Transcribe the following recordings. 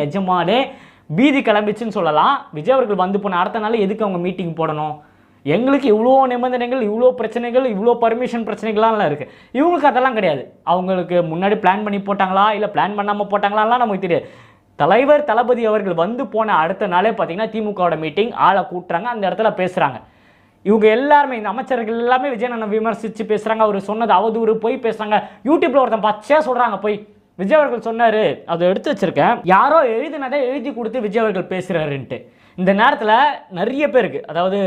நிஜமாலே பீதி கிளம்பிச்சுன்னு சொல்லலாம். விஜய் அவர்கள் வந்து போன அடுத்த நாள் எதுக்கு அவங்க மீட்டிங் போடணும்? எங்களுக்கு இவ்வளோ நிபந்தனைகள், இவ்வளோ பிரச்சனைகள், இவ்வளோ பர்மிஷன் பிரச்சனைகள்லாம் இருக்குது. இவங்களுக்கு அதெல்லாம் கிடையாது. அவங்களுக்கு முன்னாடி பிளான் பண்ணி போட்டாங்களா இல்லை பிளான் பண்ணாமல் போட்டாங்களான்லாம் நமக்கு தெரியாது. தலைவர் தளபதி அவர்கள் வந்து போன அடுத்த நாளே பார்த்தீங்கன்னா திமுகவோட மீட்டிங் ஆளை கூட்டுறாங்க, அந்த இடத்துல பேசுகிறாங்க. இவங்க எல்லாருமே இந்த அமைச்சர்கள் எல்லாமே விஜய் அண்ணனை விமர்சித்து பேசுகிறாங்க. அவர் சொன்னது அவதூறு போய் பேசுகிறாங்க. யூடியூப்பில் ஒருத்தன் பச்சையாக சொல்கிறாங்க போய் விஜய் அவர்கள் சொன்னார், அதை எடுத்து வச்சிருக்கேன், யாரோ எழுதினதை எழுதி கொடுத்து விஜய் அவர்கள் பேசுகிறாருன்ட்டு. இந்த நேரத்தில் நிறைய பேருக்கு, அதாவது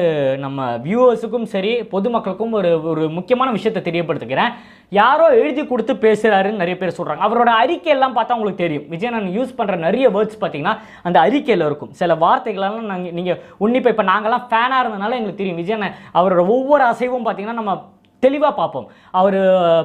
நம்ம வியூவர்ஸுக்கும் சரி பொதுமக்களுக்கும் ஒரு முக்கியமான விஷயத்தை தெரியப்படுத்துகிறேன். யாரோ எழுதி கொடுத்து பேசுகிறாருன்னு நிறைய பேர் சொல்கிறாங்க. அவரோட அறிக்கையெல்லாம் பார்த்தா உங்களுக்கு தெரியும். விஜய் நான் யூஸ் பண்ணுற நிறைய வேர்ட்ஸ் பார்த்தீங்கன்னா அந்த அறிக்கையில் இருக்கும். சில வார்த்தைகளெல்லாம் நீங்கள் உன்னிப்பாக இப்போ நாங்கள்லாம் ஃபேனாக இருந்தனால எங்களுக்கு தெரியும். விஜய் அவரோட ஒவ்வொரு அசைவும் பார்த்தீங்கன்னா நம்ம தெளிவாக பார்ப்போம். அவர்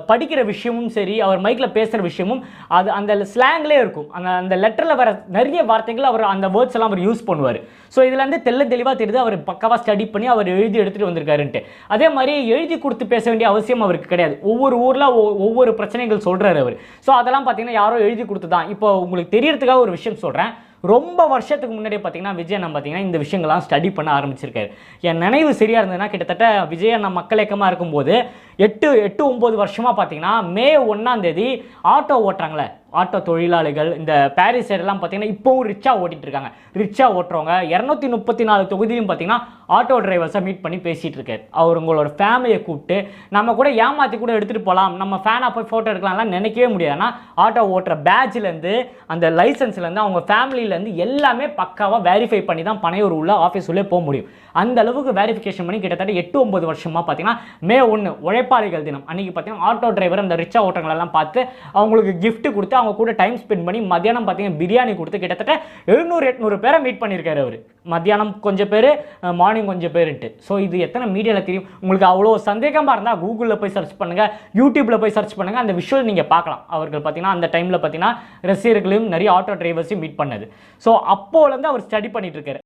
படிக்கிற விஷயமும் சரி, அவர் மைக்கில் பேசுகிற விஷயமும் அது அந்த ஸ்லாங்லேயே இருக்கும். அந்த லெட்டரில் வர நிறைய வார்த்தைகள் அவர் அந்த வேர்ட்ஸ் எல்லாம் அவர் யூஸ் பண்ணுவார். ஸோ இதுலேருந்து தெளிவாக தெரியுது அவர் பக்காவாக ஸ்டடி பண்ணி அவர் எழுதி எடுத்துகிட்டு வந்திருக்காருன்ட்டு. அதே மாதிரி எழுதி கொடுத்து பேச வேண்டிய அவசியம் அவருக்கு கிடையாது. ஒவ்வொரு ஊரில் ஒவ்வொரு பிரச்சனைகள் சொல்கிறார் அவர். ஸோ அதெல்லாம் பார்த்தீங்கன்னா யாரோ எழுதி கொடுத்து தான். இப்போ உங்களுக்கு தெரியறதுக்காக ஒரு விஷயம் சொல்கிறேன். ரொம்ப வருஷத்துக்கு முன்னாடியே பார்த்தீங்கன்னா விஜய் அண்ணன் பார்த்தீங்கன்னா இந்த விஷயங்கள்லாம் ஸ்டடி பண்ண ஆரம்பிச்சிருக்காரு. என் நினைவு சரியாக இருந்ததுன்னா கிட்டத்தட்ட விஜய் அண்ணன் மக்கள் இயக்கமாக இருக்கும்போது 8-9 வருஷமாக பார்த்தீங்கன்னா மே 1 ஆட்டோ ஓட்டுறாங்களே, ஆட்டோ தொழிலாளிகள் இந்த பாரிஸ் சைடெல்லாம் பார்த்தீங்கன்னா இப்போவும் ரிச்சாக ஓட்டிகிட்டு இருக்காங்க. ரிச்சாக ஓட்டுறவங்க 234 தொகுதியிலும் பார்த்தீங்கன்னா ஆட்டோ டிரைவர்ஸை மீட் பண்ணி பேசிகிட்டு இருக்காரு. அவர் உங்களோட ஃபேமிலியை கூப்பிட்டு நம்ம கூட ஏமாற்றி கூட எடுத்துகிட்டு போகலாம், நம்ம ஃபேனாக போய் ஃபோட்டோ எடுக்கலாம்லாம் நினைக்கவே முடியாது. ஆனால் ஆட்டோ ஓட்டுற பேட்ச்லேருந்து அந்த லைசன்ஸ்லேருந்து அவங்க ஃபேமிலியிலேருந்து எல்லாமே பக்காவாக வெரிஃபை பண்ணி தான் பனையூர் உள்ள ஆஃபீஸ் உள்ளே போக முடியும். அந்த அளவுக்கு வெரிஃபிகேஷன் பண்ணி கிட்டத்தட்ட 8-9 வருஷமாக பார்த்தீங்கன்னா மே 1 உழைப்பாளிகள் தினம் அன்றைக்கி பார்த்தீங்கன்னா ஆட்டோ டிரைவர் அந்த ரிச்சா ஓட்டங்களெல்லாம் பார்த்து அவங்களுக்கு கிஃப்ட் கொடுத்து அவங்க கூட டைம் ஸ்பெண்ட் பண்ணி மத்தியானம் பார்த்தீங்கன்னா பிரியாணி கொடுத்து கிட்டத்தட்ட 700-800 பேரை மீட் பண்ணியிருக்காரு அவர். மத்தியானம் கொஞ்சம் பேர், மார்னிங் கொஞ்சம் பேருன்ட்டு. ஸோ இது எத்தனை மீடியாவில் தெரியும்? உங்களுக்கு அவ்வளோ சந்தேகமாக இருந்தால் கூகுளில் போய் சர்ச் பண்ணுங்கள், யூடியூப்பில் போய் சர்ச் பண்ணுங்கள், அந்த விஷுவல் நீங்கள் பார்க்கலாம். அவர்கள் பார்த்தீங்கன்னா அந்த டைமில் பார்த்தீங்கன்னா ரசிகர்களையும் நிறைய ஆட்டோ டிரைவர்ஸையும் மீட் பண்ணது. ஸோ அப்போலேருந்து அவர் ஸ்டடி பண்ணிட்டு இருக்காரு.